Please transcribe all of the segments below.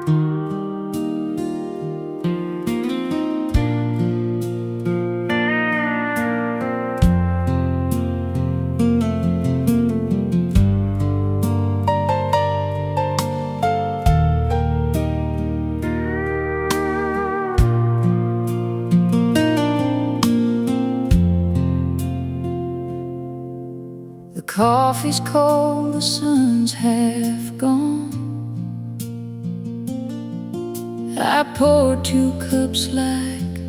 The coffee's cold, the sun's half gone. I poured 2 cups like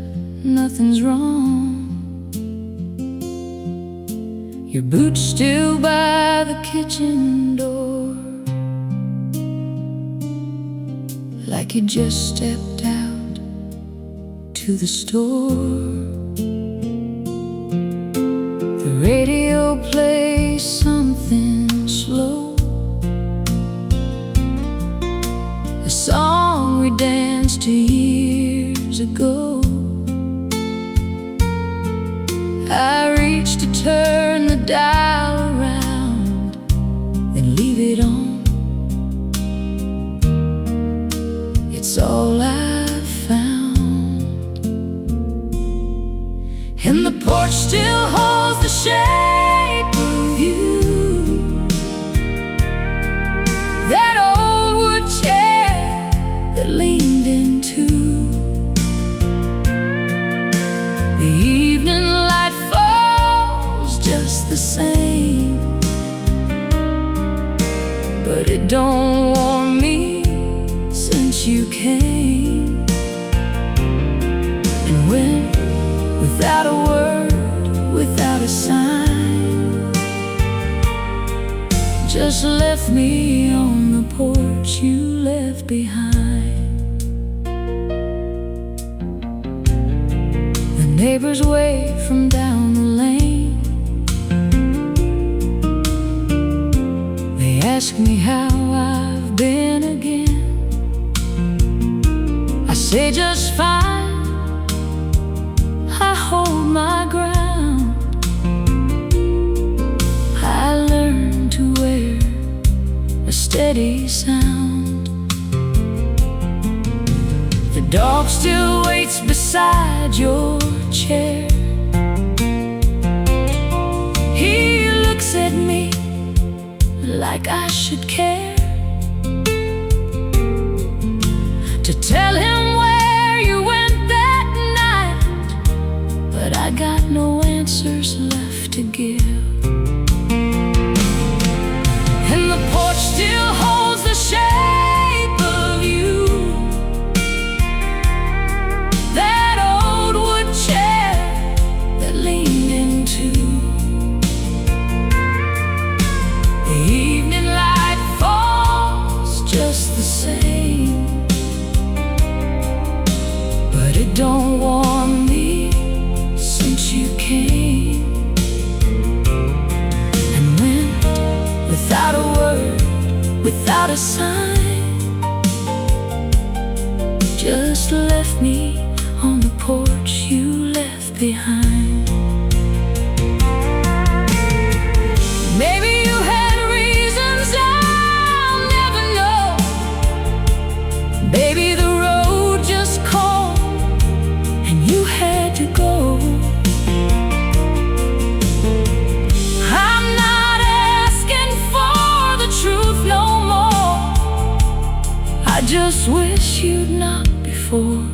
nothing's wrong. Your boots still by the kitchen door, like you just stepped out to the store. The radio plays something slow, a song we danced to years ago. I reach to turn the dial around, then leave it on. It's all I've found. And the porch still holds the shape of you, that old wood chair that leaned into. The evening light falls just the same, but it don't warm me since you came. And when, without a word, without a sign, just left me on the porch you left behind. The neighbors wave from down the lane. They ask me how I've been again. I say just fine. I hold my ground. I learned to wear a steady sound. The dog still waits beside your chair. He looks at me like I should care, to tell him where you went that night, but I got no answers left to give. And the porch still holds the shape of you, that old wood chair that leaned into. The evening light falls just the same, but it don't warm me since you came. And went without a word, without a sign, just left me on the porch you left behind. Maybe you had reasons I'll never know. Baby, the road just called and you had to go. I'm not asking for the truth no more. I just wish you'd knocked before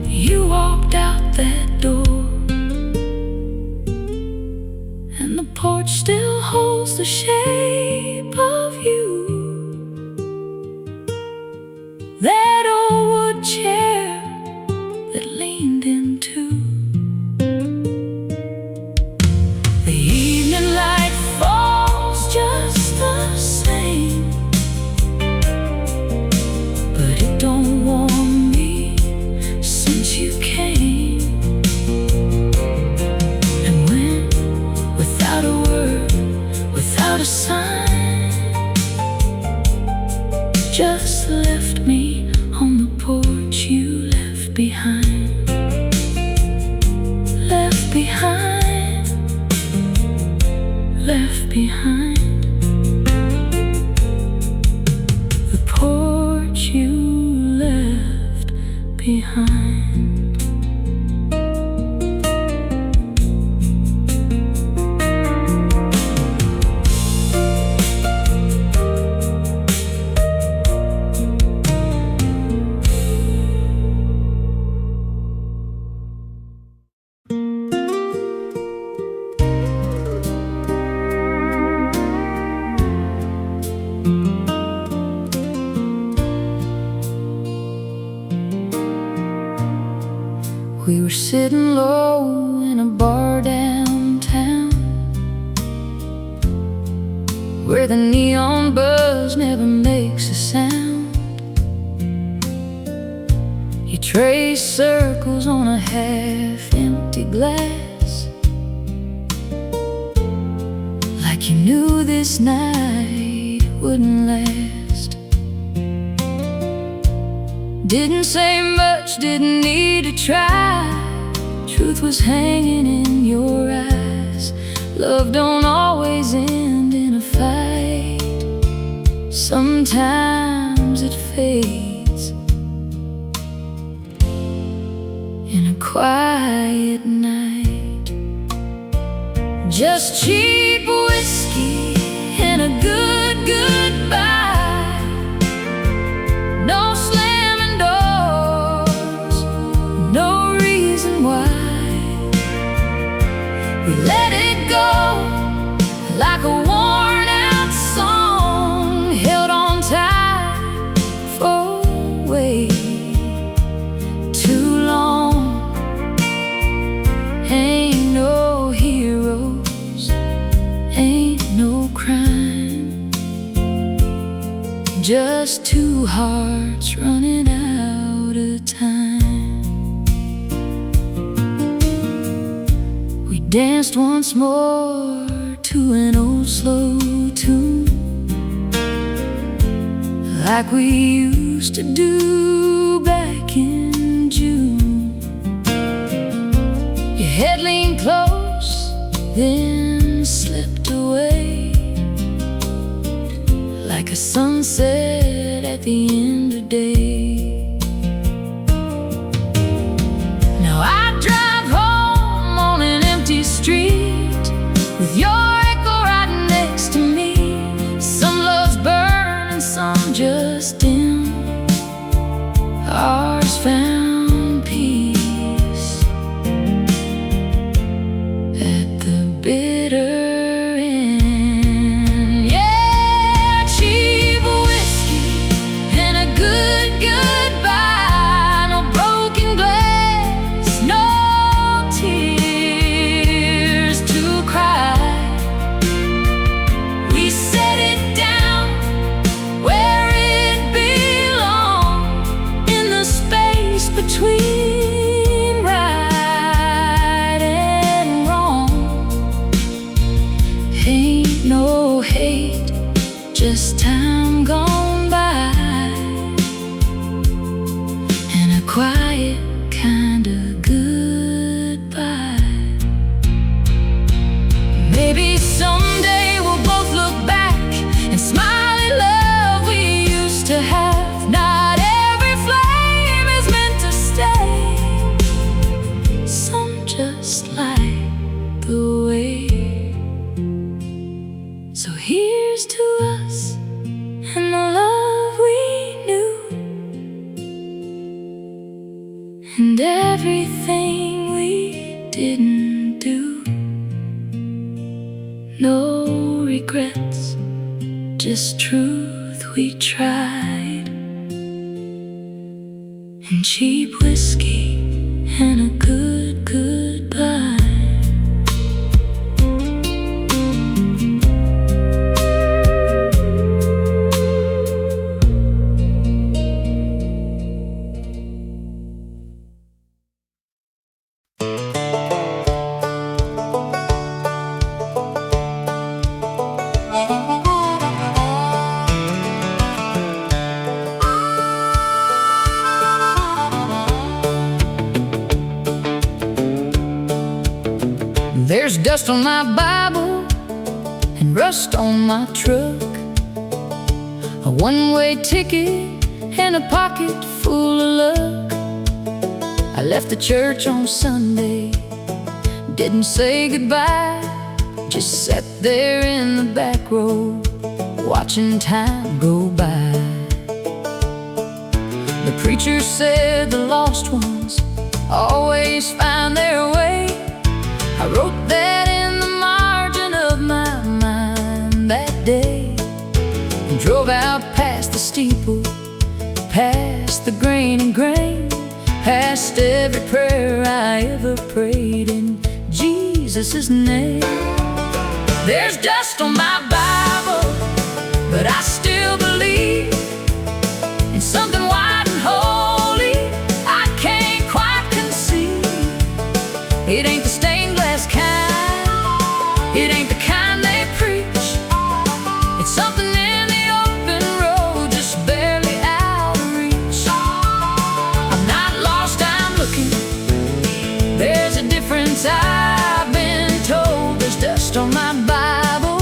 you walked out that door. And the porch still holds the shape of you, that old wood chair that leaned into. The evening light falls just the same, but it don't warm me since you came. And when, without a word, without a sign, just left me on the porch you left behind. Left behind, left behind. The porch sitting low in a bar downtown, where the neon buzz never makes a sound. You trace circles on a half-empty glass, like you knew this night wouldn't last. Didn't say much, didn't need to try. Truth was hanging in your eyes. Love don't always end in a fight. Sometimes it fades in a quiet night. Just cheap whiskey and a good goodbye. No slamming doors, no reason why. We let it go like a worn out song, held on tight for way too long. Ain't no heroes, ain't no crime, just two hearts running out of time. We danced once more to an old slow tune, like we used to do back in June. Your head leaned close, then slipped away, like a sunset at the end of day. Now I drive home on an empty street with your echo right next to me. Some loves burn and some just dim. Ours found peace at the bitter end. Yeah, cheap whiskey and a good goodbye. No broken glass, no tears to cry. We set it down where it belonged, in the space between right and wrong. Ain't no hate, just time gone by, and a quiet kind of goodbye. Maybe someday we'll both look back and smile at love we used to have. Not every flame is meant to stay, some just light the way. So here's to us and the love we knew, and everything we didn't do. No regrets, just truth we tried, and cheap whiskey and a good goodbye. There's dust on my Bible and rust on my truck, a one-way ticket and a pocket full of luck. I left the church on Sunday, didn't say goodbye, just sat there in the back row, watching time go by. The preacher said the lost ones always find their way. I wrote that in the margin of my mind that day, and drove out past the steeple, past the grain and grain, past every prayer I ever prayed in Jesus' name. There's dust on my Bible, but I still believe in something white and holy I can't quite conceive. It ain't the stained glass kind, it ain't the kind they preach. It's something in the open road, just barely out of reach. I'm not lost, I'm looking. There's a difference, I've been told. There's dust on my Bible,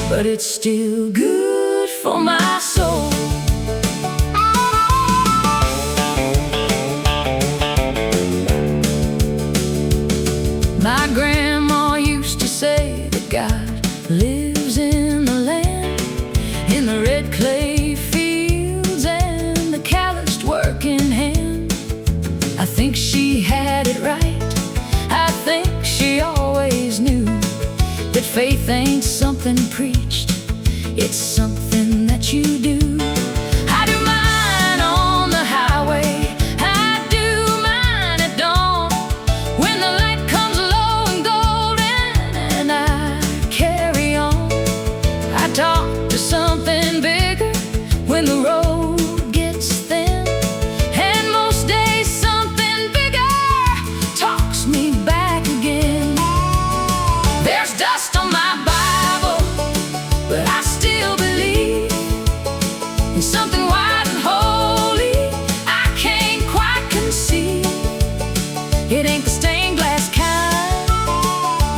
but it's still good for my soul. My grandma used to say that God lives in the land, in the red clay fields and the calloused working hand. I think she had it right. I think she always knew that faith ain't something preached, it's something that you do. I do mine on the highway, I do mine at dawn, when the light comes low and golden and I carry on. I talk to something bigger when the road gets thin, and most days something bigger talks me back again. There's dust on my Bible, but I still believe in something white and holy I can't quite conceive. It ain't the stained glass kind,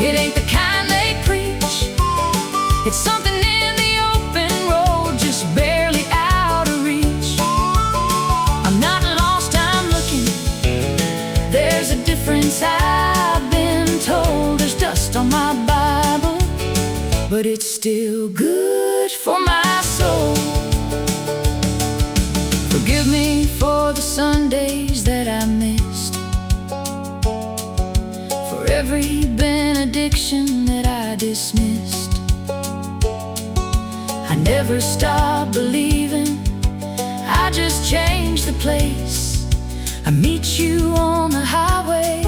it ain't the kind they preach. It's something in the open road, just barely out of reach. I'm not lost, I'm looking. There's a difference, I've been told. There's dust on my Bible, but it's still good for my soul. Forgive me for the Sundays that I missed, for every benediction that I dismissed. I never stopped believing, I just changed the place. I meet you on the highway,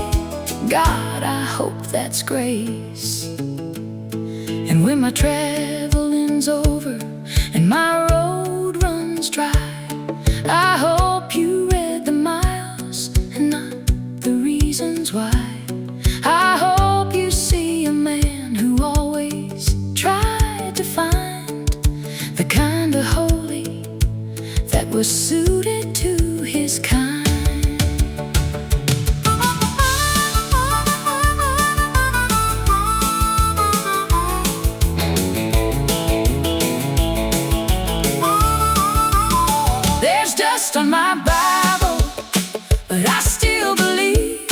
God, I hope that's grace. And when my traveling's over and my road runs dry, I hope you read the miles and not the reasons why. I hope you see a man who always tried to find the kind of holy that was suited to his kind. There's dust on my Bible, but I still believe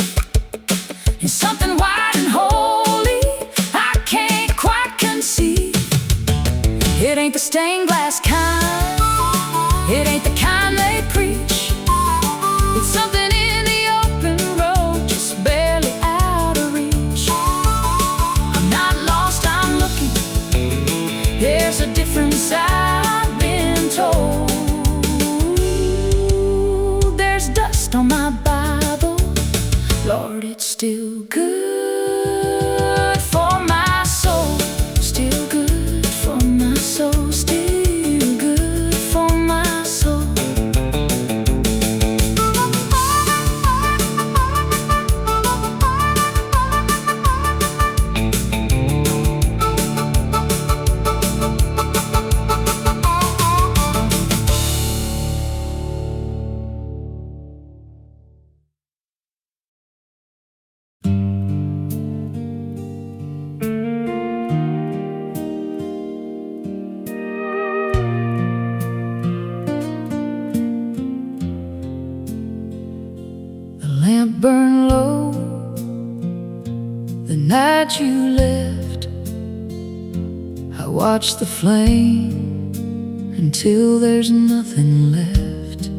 in something white and holy I can't quite conceive. It ain't the stained glass kind, it ain't the kind they preach. It's something in the open road, just barely out of reach. I'm not lost, I'm looking. There's a difference, I've been told. There's dust on my Bible, Lord, it's still good for my soul. Still good for my soul, still good for my soul. Lamp burned low the night you left. I watched the flame until there's nothing left,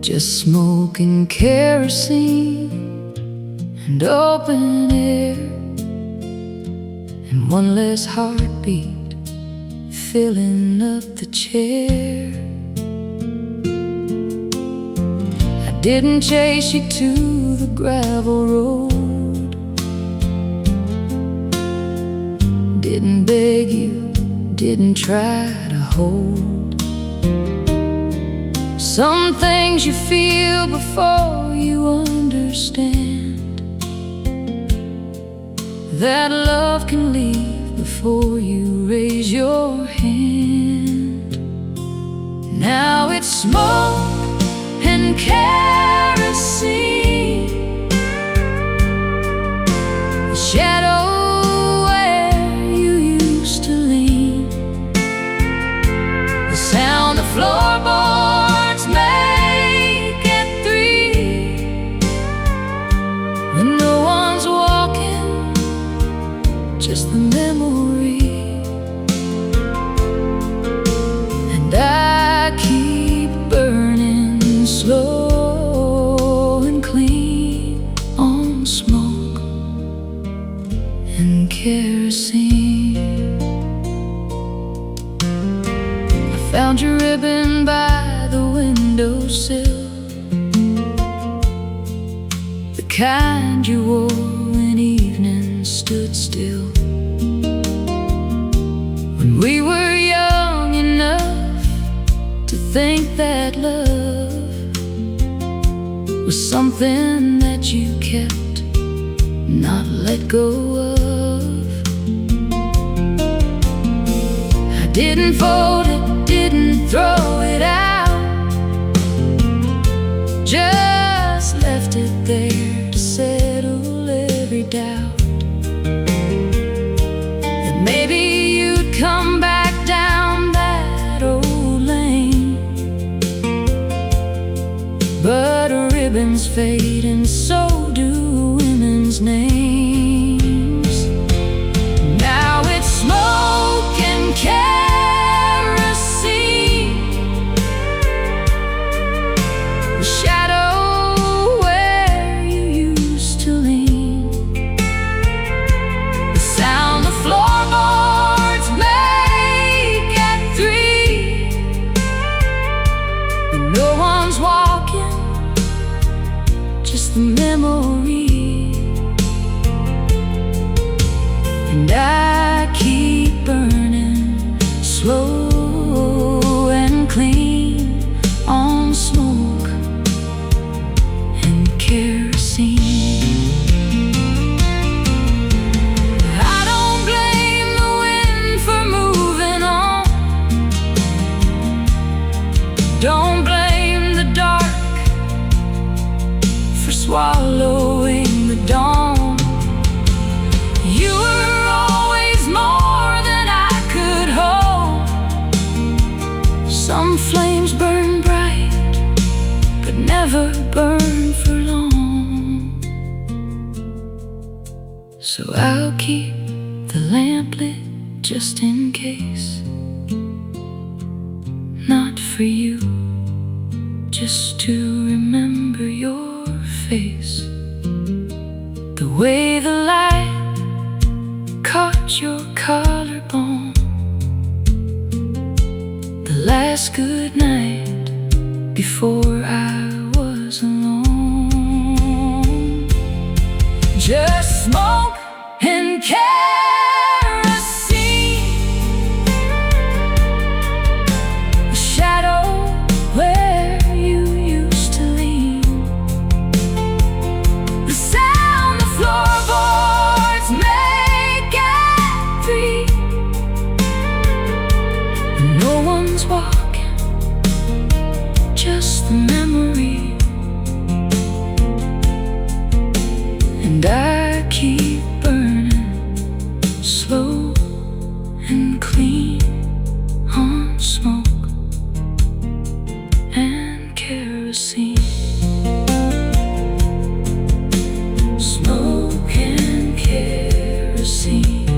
just smoke and kerosene and open air, and one less heartbeat filling up the chair. didn't chase you to the gravel road, didn't beg you, didn't try to hold. Some things you feel before you understand that love can leave before you raise your hand. Now it's smoke and kerosene, the shadow where you used to lean, the sound of floorboards make at 3, when no one's walking, just the memory. And I keep burning slow and clean on smoke and kerosene. I found your ribbon by the windowsill, the kind you wore when evenings stood still, when we were young enough to think that love was something that you kept, not let go of. I didn't fold it, didn't throw it out, just left it there to settle every doubt. That maybe you'd come back down that old lane, but ribbons fade and so do women's names. Now it's smoke and kerosene, the shadow where you used to lean, the sound the floorboards make at 3, when no one's walking, just the memory. And I keep burning slow and clean on smoke and kerosene. I don't blame the wind for moving on, don't blame the dark for swallowing the dawn. You were always more than I could hold. Some flames burn bright, but never burn for long. So I'll keep the lamp lit just in case, not for you, just to remember your face. The way the light caught your collarbone, the last good night before I was alone. Just smoke and kerosene, the shadow where you used to lean, the sound the floorboards make at 3, no one's walking, just the memory. And I keep burning slow and clean on smoke and kerosene. Smoke and kerosene,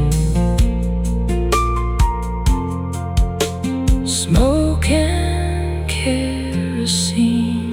smoke and kerosene.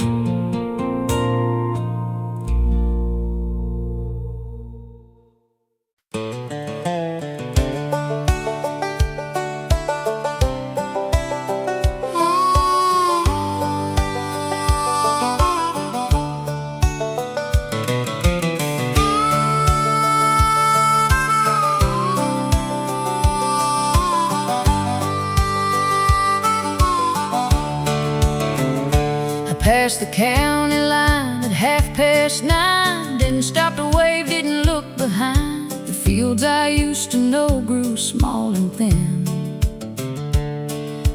past the county line at 9:30. Didn't stop to wave, didn't look behind. The fields I used to know grew small and thin,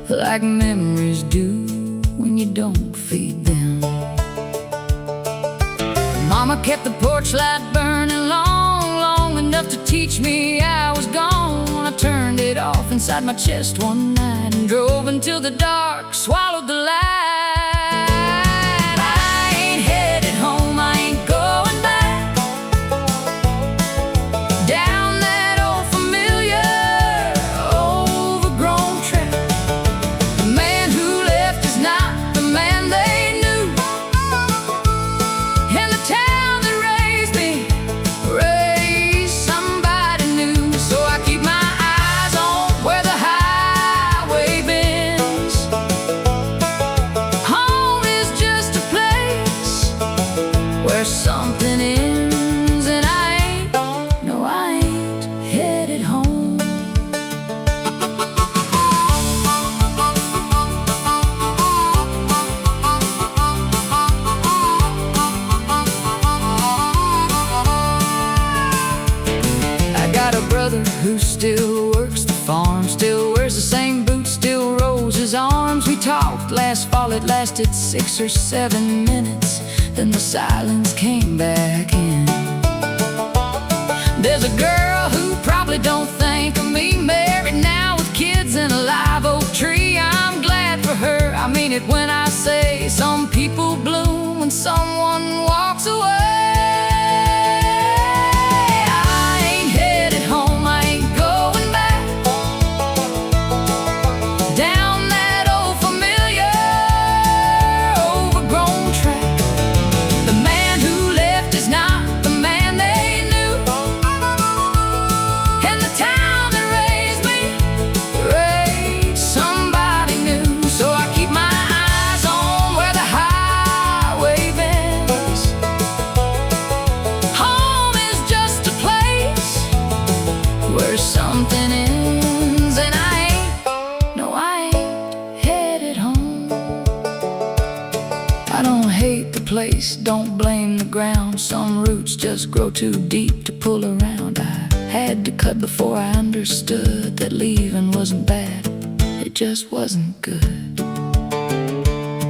like memories do when you don't feed them. Mama kept the porch light burning long enough to teach me I was gone. I turned it off inside my chest one night and drove until the dark swallowed the light. I ain't headed home, I ain't going back down that old familiar, overgrown track. The man who left is not the man they knew, and the town that raised me raised somebody new. So I keep my eyes on where the highway bends. Home is just a place where something ends, and I ain't headed home. I got a brother who still works the farm, still wears the same boots, still rolls his arms. We talked last fall, it lasted 6 or 7 minutes, then the silence came back in. There's a girl who probably don't think of me, married now with kids and a live oak tree. I'm glad for her, I mean it when I say some people bloom when someone walks away. I ain't headed home, I ain't going back down that old familiar, overgrown track. The man who left is not the man they knew, and the town that raised me raised somebody new. So I keep my eyes on where the highway bends. Home is just a place where something ends, and I ain't headed home. I don't hate the place, don't blame the ground. Some roots just grow too deep to pull around. I had to cut before I understood that leaving wasn't bad, it just wasn't good.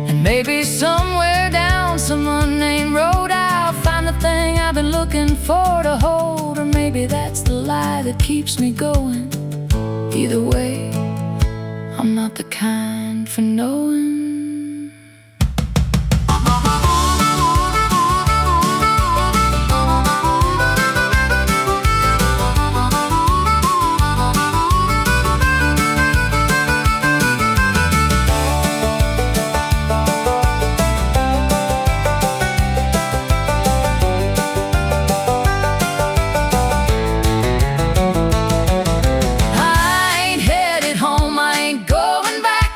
And maybe somewhere down some unnamed road I'll find the thing I've been looking for to hold, or maybe that's the lie that keeps me going. Either way, I'm not the kind for knowing. I ain't headed home, I ain't going back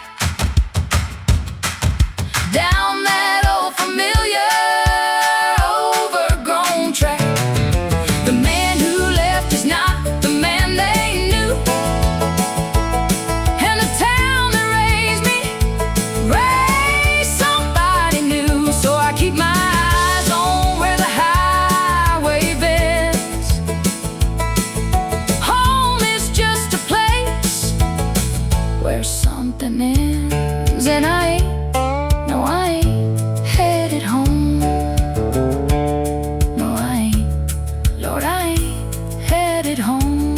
down that old familiar, overgrown track. The man who left is not the man they knew, and the town that raised me raised somebody new. So I keep my eyes on where the highway bends. Home is just a place where something ends, and I ain't headed home. No, I ain't, Lord, I ain't headed home.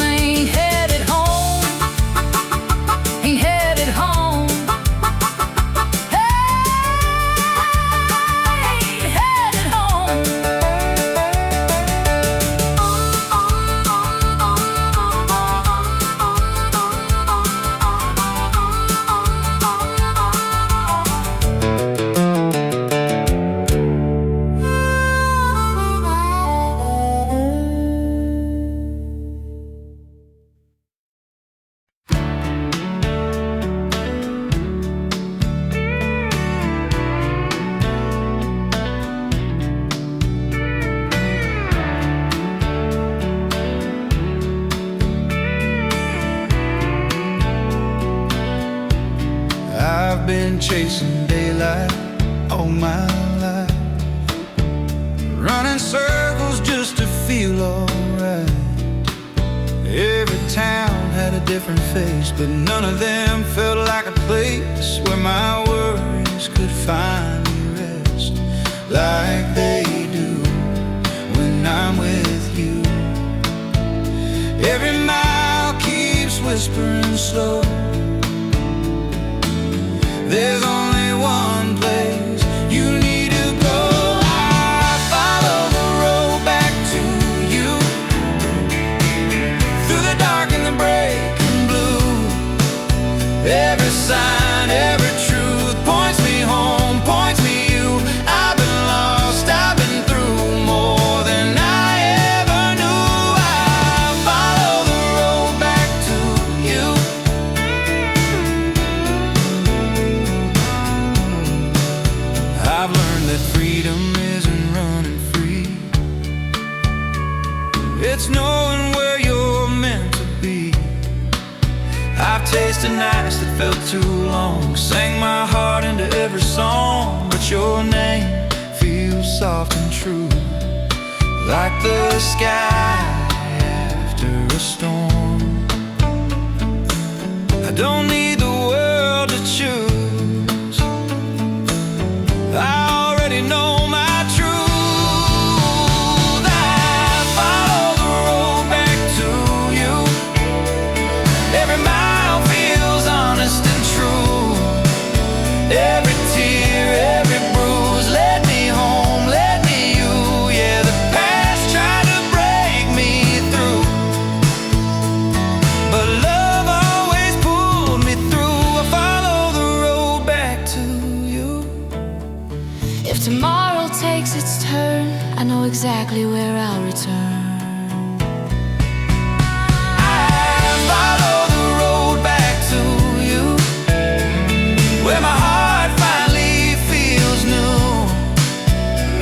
Ain't headed home, ain't headed home. Ain't headed home. I've been chasing daylight all my life, running circles just to feel alright. Every town had a different face, but none of them felt like a place where my worries could finally rest like they do when I'm with you. Every mile keeps whispering slow. There's only one place you need to go. I follow the road back to you, through the dark and the breaking blue. Every sign, every truth points me home, points me you. I've been lost, I've been through more than I ever knew. I follow the road back to you. I've learned that freedom isn't running free, it's knowing where you're meant to be. I've tasted nights that felt too long, sang my heart into every song, but your name feels soft and true, like the sky after a storm. I don't need the world to choose, I already know my truth. I follow the road back to you. Every mile feels honest and true. Every tear, every bruise led me home, led me you. Yeah, the past tried to break me through, but love always pulled me through. I follow the road back to you. If tomorrow takes its turn, I know exactly where I'll return. I follow the road back to you, where my heart finally feels new.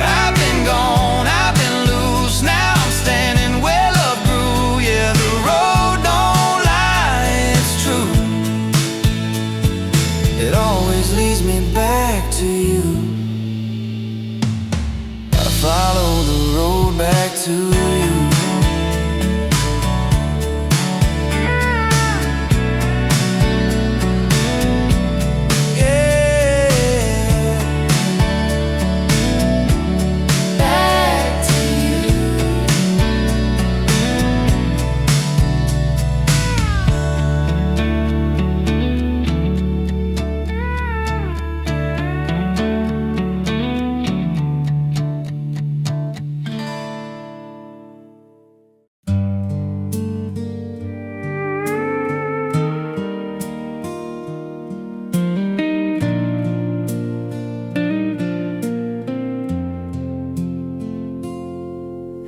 I've been gone, I've been loose, now I'm standing where love grew. Yeah, the road don't lie, it's true. It always leads me back to you. I follow the road back to you. Back to you.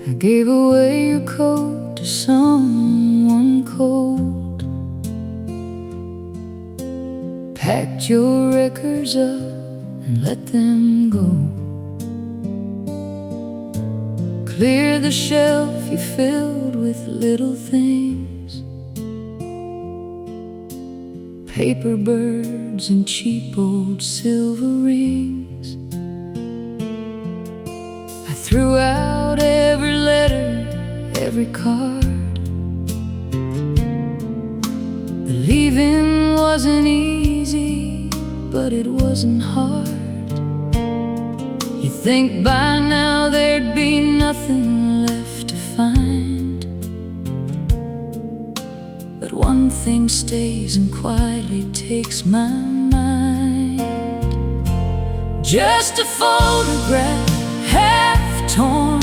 I gave away your coat to someone cold, packed your records up and let them go. Clear the shelf you filled with little things, paper birds and cheap old silver rings. I threw out every letter, every card. Believing wasn't easy, but it wasn't hard. You think by now there'd be nothing left to find, but one thing stays and quietly takes my mind. Just a photograph, half torn,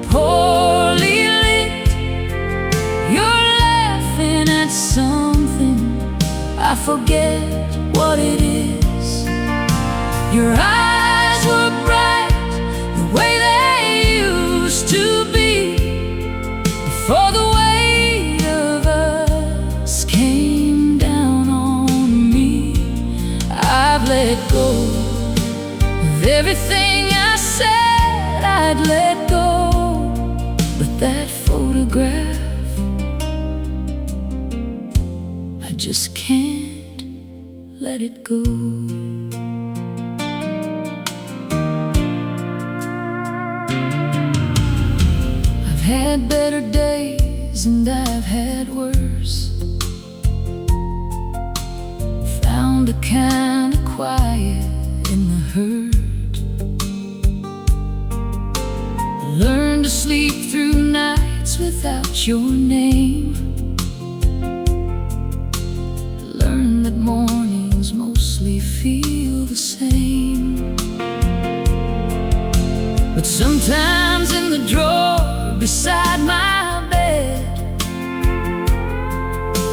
poorly lit. You're laughing at something, I forget what it is. Your eyes were bright the way they used to be, before the weight of us came down on me. I've let go of everything I said I'd let go, but that photograph, I just can't let it go. I've had better days and I've had worse. Found a kind of quiet in the hurt. Learned to sleep through nights without your name. Learned that mornings mostly feel the same. But sometimes in the drawer beside my bed,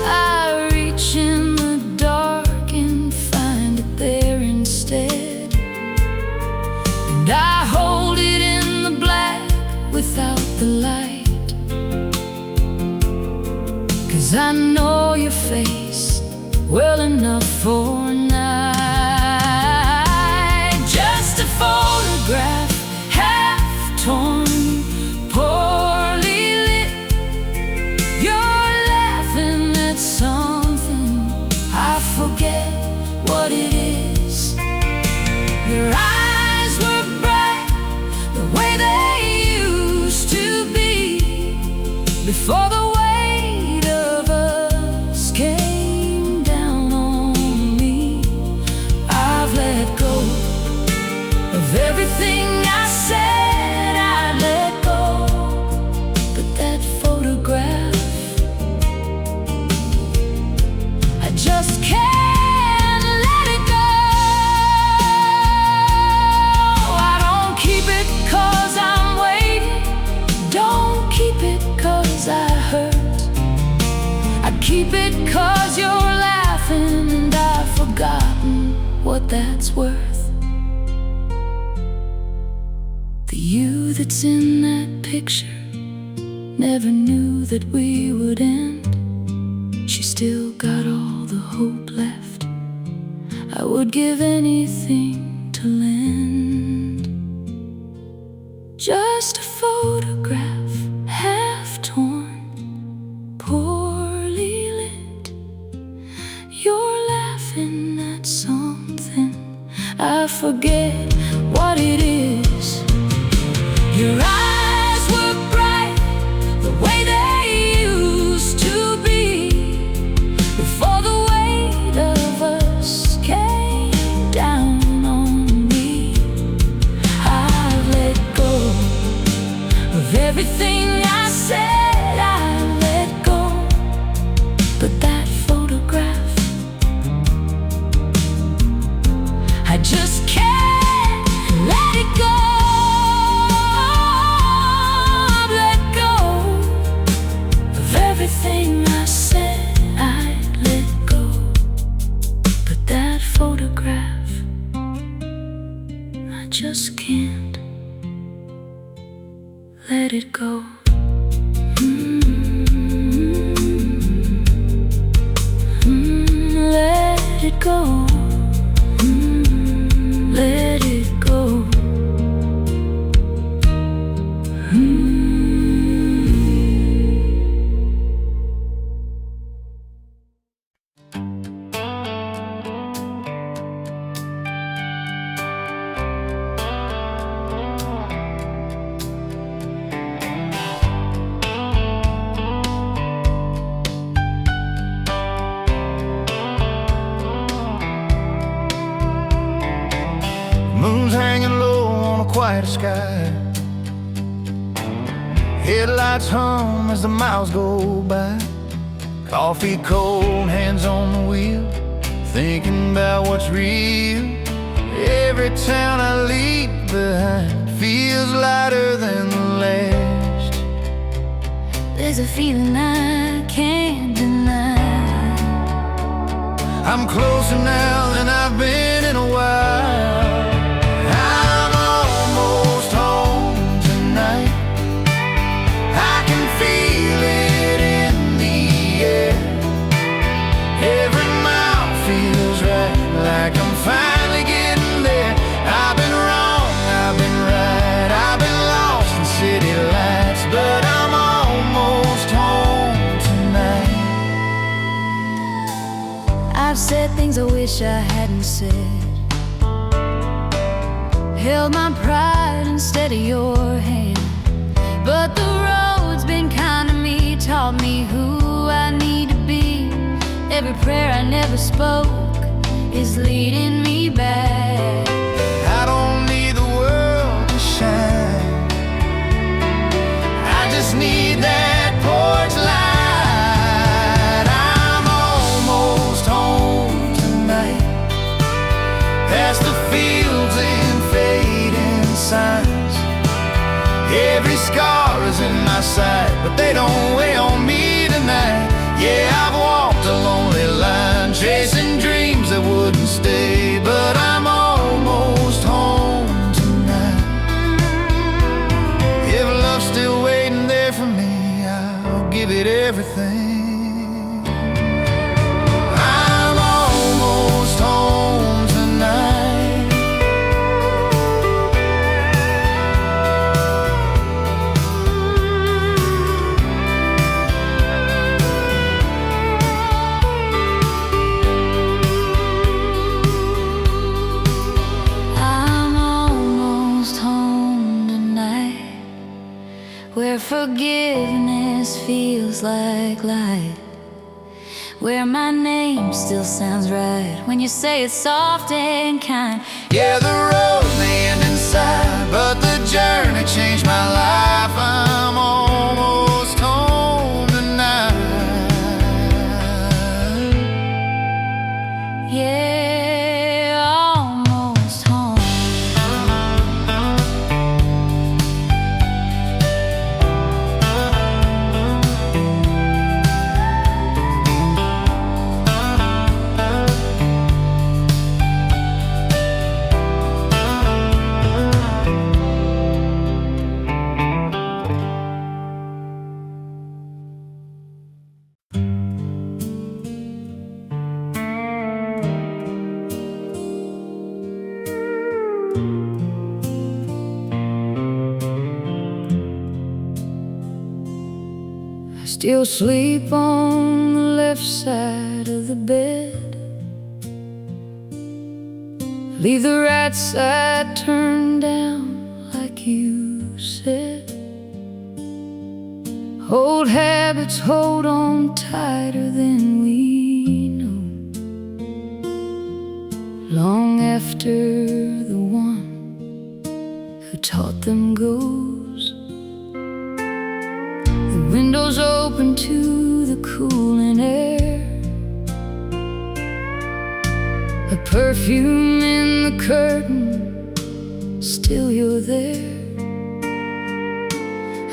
I reach in the dark and find it there instead. And I hold it in the black without the light, 'cause I know your face well enough for a night. Just a photograph, half torn, poorly lit. You're laughing at something, I forget what it is. Your eyes were bright the way they used to be, before the weight of us came down on me. I've let go of everything I said I'd let go, but that photograph, I just can't let it go. I don't keep it 'cause I'm waiting, don't keep it 'cause I hurt. I keep it 'cause you're laughing and I've forgotten what that's worth. The you that's in that picture never knew that we would end. She still got all the hope left I would give anything to lend. Just a photograph, half torn, poorly lit. You're laughing at something, I forget what it is. Your eyes were bright the way they used to be, before the weight of us came down on me. I've let go of everything I said I'd let go, but that photograph, I just can't let it go. I've let go of everything I said I'd let go, but that photograph, I just can't let it go. Let it go. Let it go. Moon's hanging low on a quiet sky. Headlights hum as the miles go by. Coffee cold, hands on the wheel, thinking about what's real. Every town I leave behind feels lighter than the last. There's a feeling I can't deny. I'm closer now than I've been in a while. I'm almost home tonight. I can feel it in the air. Every mile feels right, like I'm finally getting there. I've been wrong, I've been right, I've been lost in city lights, but I'm almost home tonight. I I've said things I wish I hadn't said, held my pride instead of your hand. But the road's been kind to me, taught me who I need to be. Every prayer I never spoke is leading me back. I don't need the world to shine, I just need that porch light. I'm almost home tonight, past the fields and fading signs. Every scar is in my sight, but they don't weigh on me tonight. Yeah, I've walked a lonely line, chasing dreams that wouldn't stay, but I'm almost home tonight. If love's still waiting there for me, I'll give it everything. I'm almost home tonight. Where forgiveness feels like light, where my name still sounds right when you say it's soft and kind. Yeah, the road may end inside, but the journey changed my life. I'm almost home tonight. Yeah, almost home. I still sleep on the left side of the bed, leave the right side turned down like you said. Old habits hold on tighter than we know, long after the one who taught them goes. The windows open to the cooling air, a perfume in the curtain, still you're there.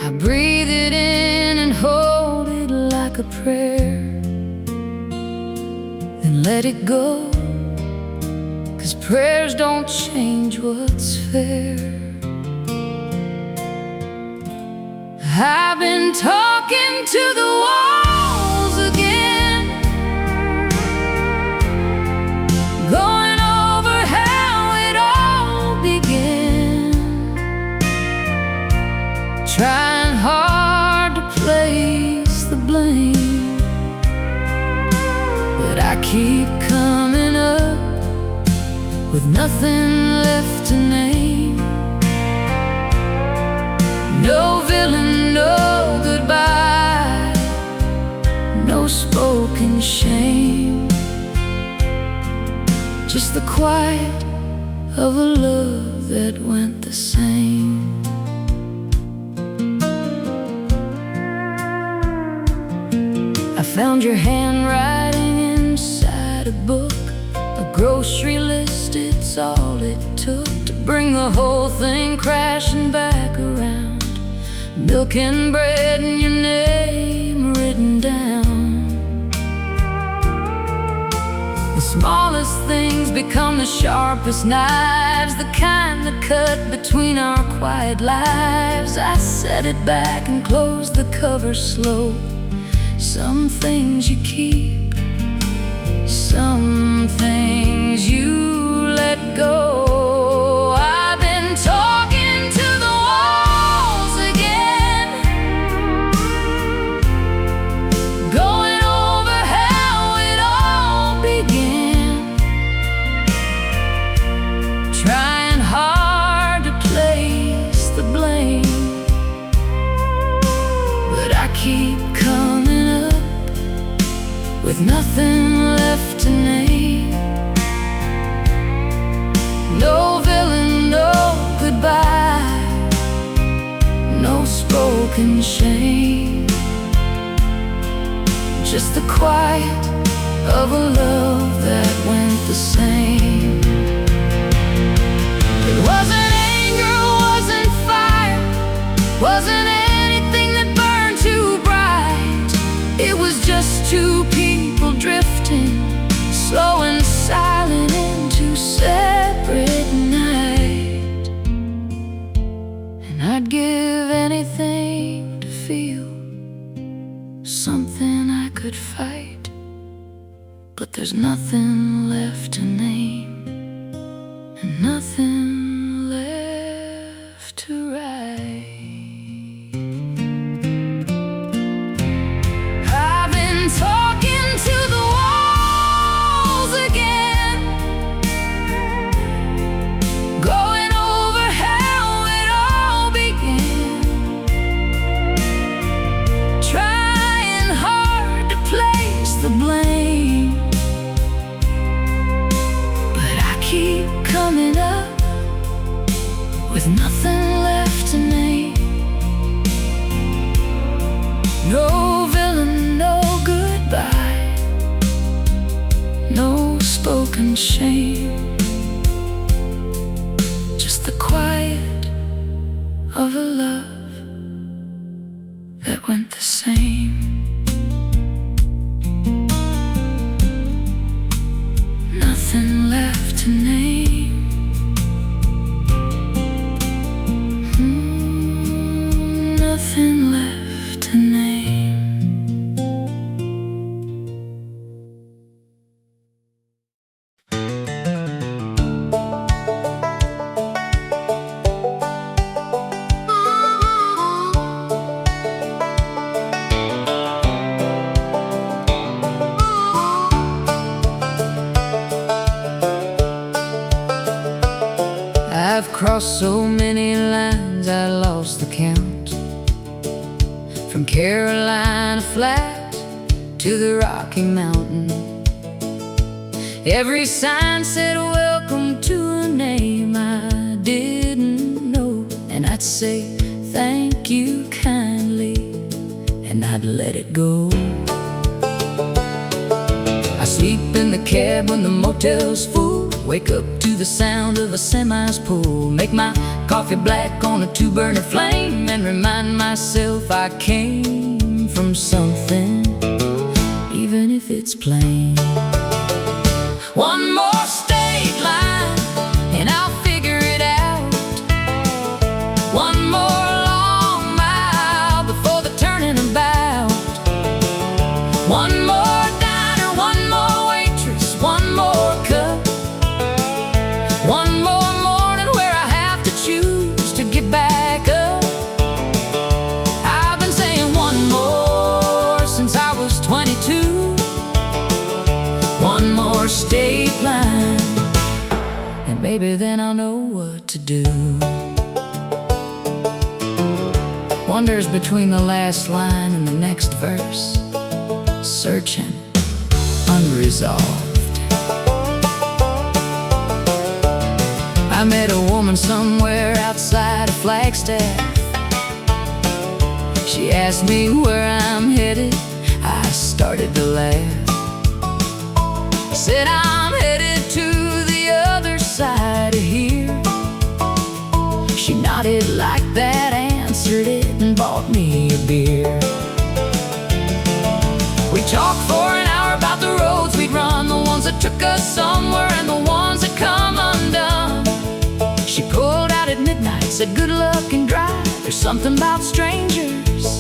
I breathe it in and hold it like a prayer, then let it go, 'cause prayers don't change what's fair. I've been talking to the walls again, going over how it all began, trying hard to place the blame, but I keep coming up with nothing left to name. No villain, no goodbye, no spoken shame, just the quiet of a love that went the same. I found your handwriting inside a book, a grocery list, it's all it took to bring the whole thing crashing back around. Milk and bread and your name written down. The smallest things become the sharpest knives, the kind that cut between our quiet lives. I set it back and closed the cover slow. Some things you keep, some things you let go. I've been talking to the walls again, going over how it all began. nothing left to name. No villain, no goodbye, no spoken shame. Just the quiet of a love that went the same. It wasn't anger, wasn't fire, wasn't anything that burned too bright. It was just two people drifting, slow and silent into separate night. And I'd give anything to feel something I could fight, but there's nothing left to name and nothing left to write. I've been talking to the walls again, going over how it all began, trying hard to place the blame, but I keep coming up with nothing left to name. No villain, no goodbye, no spoken shame. Just the quiet of a love that went the same. Nothing left to name. Nothing left to name. I've crossed so many lines I lost the count. From Carolina flat to the Rocky Mountain, every sign said welcome to a name I didn't know. And I'd say thank you kindly, and I'd let it go. I sleep in the cab when the motel's full, wake up to the sound of a semi's pull, make my coffee black on a two-burner flame, and remind myself I came from something, even if it's plain. One more state line and I'll figure it out. One more long mile before the turning about. One more diner, one more waitress, one more cup, one more morning where I have to choose to get back up. I've been saying one more since I was 22. One more state line, and maybe then I'll know what to do. Wanders between the last line and the next verse, searching, unresolved. I met a woman somewhere outside of Flagstaff. She asked me where I'm headed. I started to laugh. Said I'm headed to the other side of here. She nodded like that, answered it, and bought me a beer. We talked for an hour about the roads we'd run, the ones that took us somewhere and the ones that come undone. She pulled out at midnight, said good luck and drive. There's something about strangers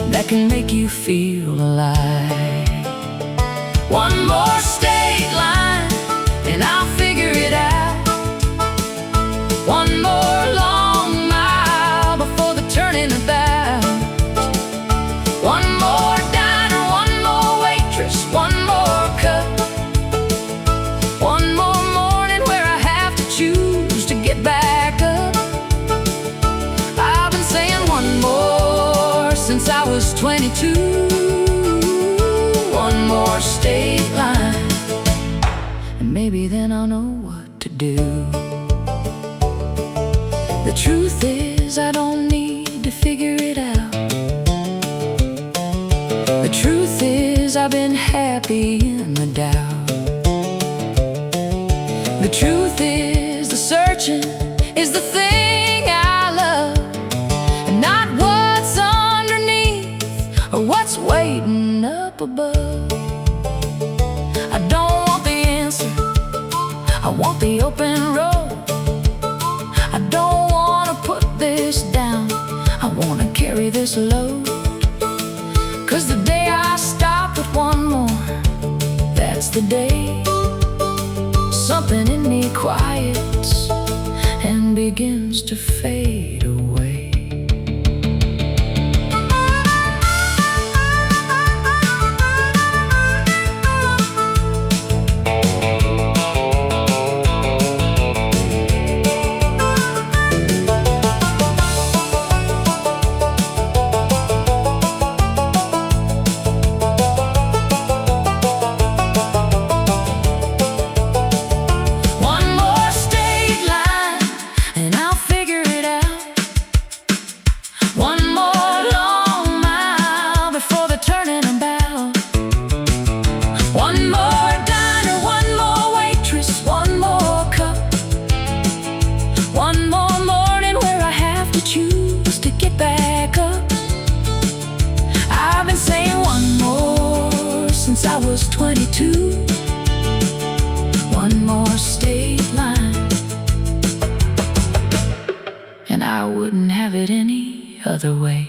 that can make you feel alive. One more state line and I'll figure it out. One more long mile before the turning about. One more diner, one more waitress, one more cup, one more morning where I have to choose to get back up. I've been saying one more since I was 22. One more state and maybe then I'll know what to do. The truth is, I don't need to figure it out. The truth is, I've been happy in the doubt. The truth is, the searching is the thing I love, and not what's underneath or what's waiting up above. I don't want the answer, I want the open road. I don't want to put this down, I want to carry this load. 'Cause the day I stop with one more, that's the day something in me quiets and begins to fade away. Choose to get back up. I've been saying one more since I was 22. One more state line, and I wouldn't have it any other way.